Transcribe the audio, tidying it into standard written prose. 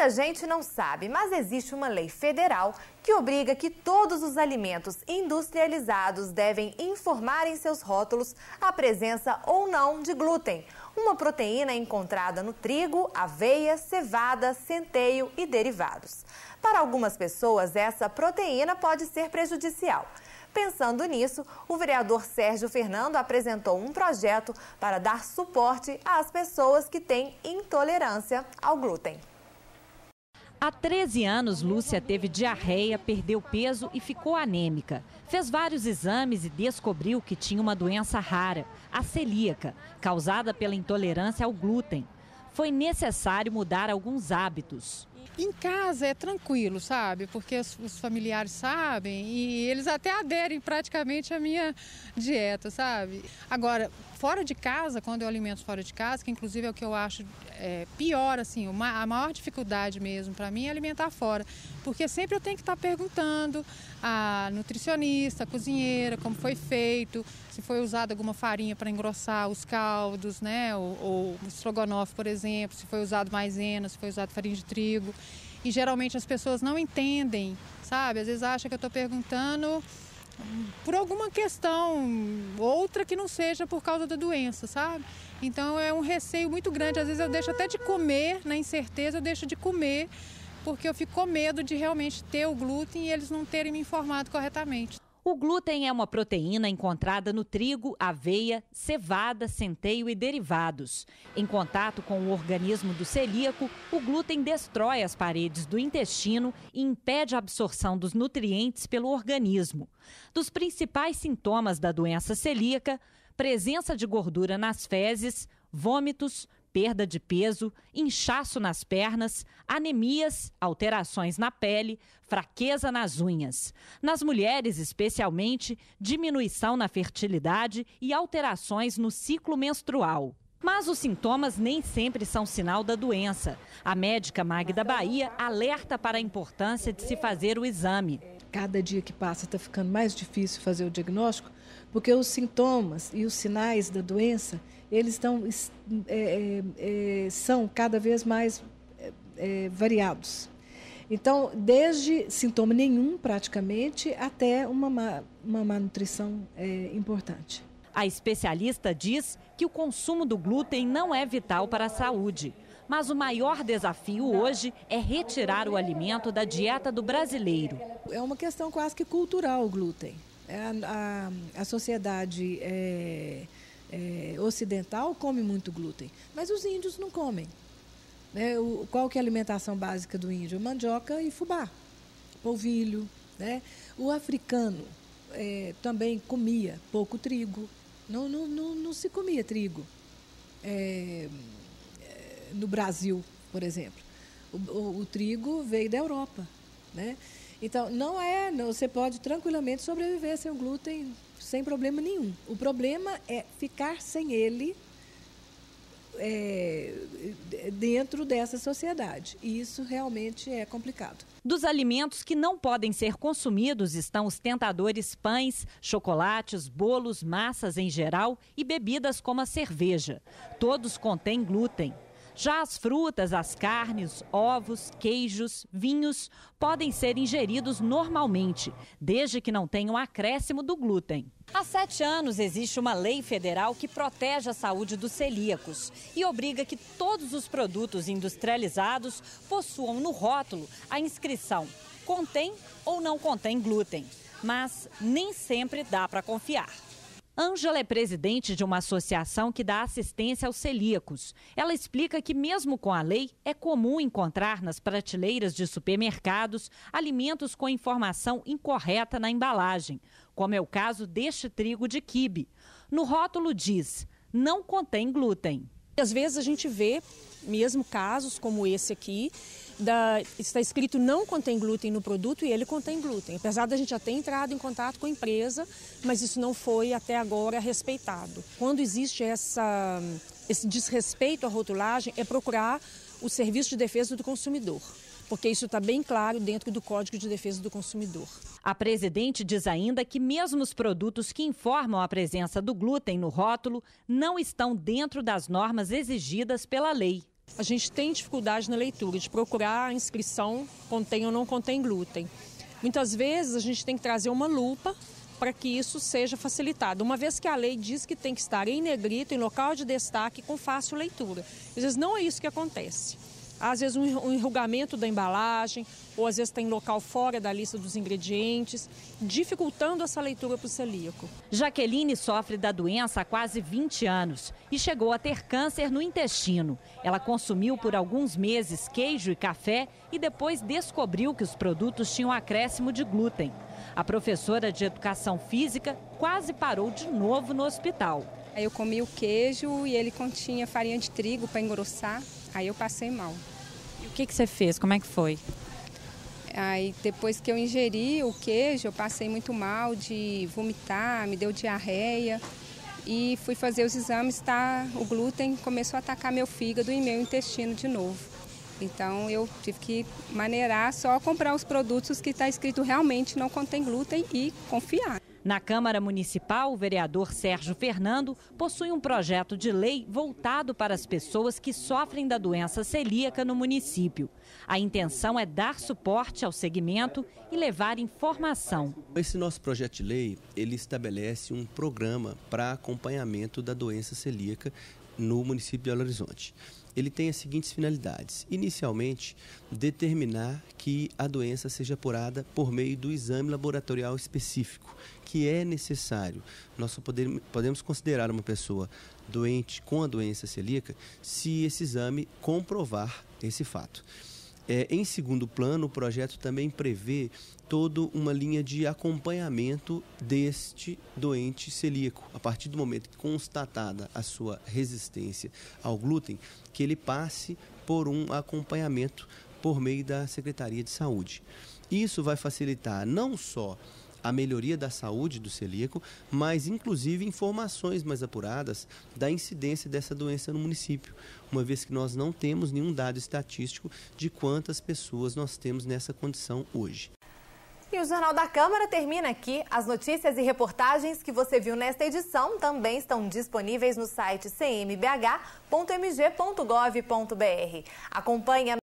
Muita gente não sabe, mas existe uma lei federal que obriga que todos os alimentos industrializados devem informar em seus rótulos a presença ou não de glúten, uma proteína encontrada no trigo, aveia, cevada, centeio e derivados. Para algumas pessoas, essa proteína pode ser prejudicial. Pensando nisso, o vereador Sérgio Fernando apresentou um projeto para dar suporte às pessoas que têm intolerância ao glúten. Há 13 anos, Lúcia teve diarreia, perdeu peso e ficou anêmica. Fez vários exames e descobriu que tinha uma doença rara, a celíaca, causada pela intolerância ao glúten. Foi necessário mudar alguns hábitos. Em casa é tranquilo, sabe? Porque os familiares sabem e eles até aderem praticamente à minha dieta, sabe? Agora, fora de casa, quando eu alimento fora de casa, que inclusive é o que eu acho pior, assim, a maior dificuldade mesmo para mim é alimentar fora. Porque sempre eu tenho que estar perguntando à nutricionista, à cozinheira, como foi feito, se foi usada alguma farinha para engrossar os caldos, né? Ou estrogonofe, por exemplo, se foi usado maisena, se foi usado farinha de trigo. E geralmente as pessoas não entendem, sabe? Às vezes acham que eu estou perguntando por alguma questão, outra que não seja por causa da doença, sabe? Então é um receio muito grande. Às vezes eu deixo até de comer, na incerteza eu deixo de comer, porque eu fico com medo de realmente ter o glúten e eles não terem me informado corretamente. O glúten é uma proteína encontrada no trigo, aveia, cevada, centeio e derivados. Em contato com o organismo do celíaco, o glúten destrói as paredes do intestino e impede a absorção dos nutrientes pelo organismo. Dos principais sintomas da doença celíaca, presença de gordura nas fezes, vômitos, perda de peso, inchaço nas pernas, anemias, alterações na pele, fraqueza nas unhas. Nas mulheres, especialmente, diminuição na fertilidade e alterações no ciclo menstrual. Mas os sintomas nem sempre são sinal da doença. A médica Magda Bahia alerta para a importância de se fazer o exame. Cada dia que passa está ficando mais difícil fazer o diagnóstico, porque os sintomas e os sinais da doença, eles são cada vez mais variados. Então, desde sintoma nenhum, praticamente, até uma má nutrição importante. A especialista diz que o consumo do glúten não é vital para a saúde. Mas o maior desafio hoje é retirar o alimento da dieta do brasileiro. É uma questão quase que cultural o glúten. A sociedade ocidental come muito glúten, mas os índios não comem. Qual que é a alimentação básica do índio? Mandioca e fubá, polvilho. Né? O africano também comia pouco trigo, não se comia trigo. No Brasil, por exemplo, o trigo veio da Europa, né? Então, você pode tranquilamente sobreviver sem o glúten sem problema nenhum. O problema é ficar sem ele dentro dessa sociedade. E isso realmente é complicado. Dos alimentos que não podem ser consumidos estão os tentadores pães, chocolates, bolos, massas em geral e bebidas como a cerveja. Todos contêm glúten. Já as frutas, as carnes, ovos, queijos, vinhos podem ser ingeridos normalmente, desde que não tenham acréscimo do glúten. Há 7 anos existe uma lei federal que protege a saúde dos celíacos e obriga que todos os produtos industrializados possuam no rótulo a inscrição contém ou não contém glúten. Mas nem sempre dá para confiar. Ângela é presidente de uma associação que dá assistência aos celíacos. Ela explica que, mesmo com a lei, é comum encontrar nas prateleiras de supermercados alimentos com informação incorreta na embalagem, como é o caso deste trigo de quibe. No rótulo diz, não contém glúten. Às vezes a gente vê, mesmo casos como esse aqui, está escrito não contém glúten no produto e ele contém glúten. Apesar da gente já ter entrado em contato com a empresa, mas isso não foi até agora respeitado. Quando existe esse desrespeito à rotulagem, é procurar o Serviço de Defesa do Consumidor, porque isso está bem claro dentro do Código de Defesa do Consumidor. A presidente diz ainda que mesmo os produtos que informam a presença do glúten no rótulo não estão dentro das normas exigidas pela lei. A gente tem dificuldade na leitura de procurar a inscrição contém ou não contém glúten. Muitas vezes a gente tem que trazer uma lupa para que isso seja facilitado, uma vez que a lei diz que tem que estar em negrito, em local de destaque, com fácil leitura. Às vezes não é isso que acontece. Às vezes um enrugamento da embalagem, ou às vezes tem local fora da lista dos ingredientes, dificultando essa leitura para o celíaco. Jaqueline sofre da doença há quase 20 anos e chegou a ter câncer no intestino. Ela consumiu por alguns meses queijo e café e depois descobriu que os produtos tinham acréscimo de glúten. A professora de educação física quase parou de novo no hospital. Aí eu comi o queijo e ele continha farinha de trigo para engrossar, aí eu passei mal. E o que você fez? Como é que foi? Aí depois que eu ingeri o queijo, eu passei muito mal de vomitar, me deu diarreia e fui fazer os exames, o glúten começou a atacar meu fígado e meu intestino de novo. Então eu tive que maneirar, só comprar os produtos que está escrito realmente não contém glúten e confiar. Na Câmara Municipal, o vereador Sérgio Fernando possui um projeto de lei voltado para as pessoas que sofrem da doença celíaca no município. A intenção é dar suporte ao segmento e levar informação. Esse nosso projeto de lei, ele estabelece um programa para acompanhamento da doença celíaca no município de Belo Horizonte. Ele tem as seguintes finalidades. Inicialmente, determinar que a doença seja apurada por meio do exame laboratorial específico, que é necessário. Nós só podemos considerar uma pessoa doente com a doença celíaca se esse exame comprovar esse fato. Em segundo plano, o projeto também prevê toda uma linha de acompanhamento deste doente celíaco. A partir do momento que constatada a sua resistência ao glúten, que ele passe por um acompanhamento por meio da Secretaria de Saúde. Isso vai facilitar não só a melhoria da saúde do celíaco, mas inclusive informações mais apuradas da incidência dessa doença no município, uma vez que nós não temos nenhum dado estatístico de quantas pessoas nós temos nessa condição hoje. E o Jornal da Câmara termina aqui. As notícias e reportagens que você viu nesta edição também estão disponíveis no site cmbh.mg.gov.br. Acompanhe a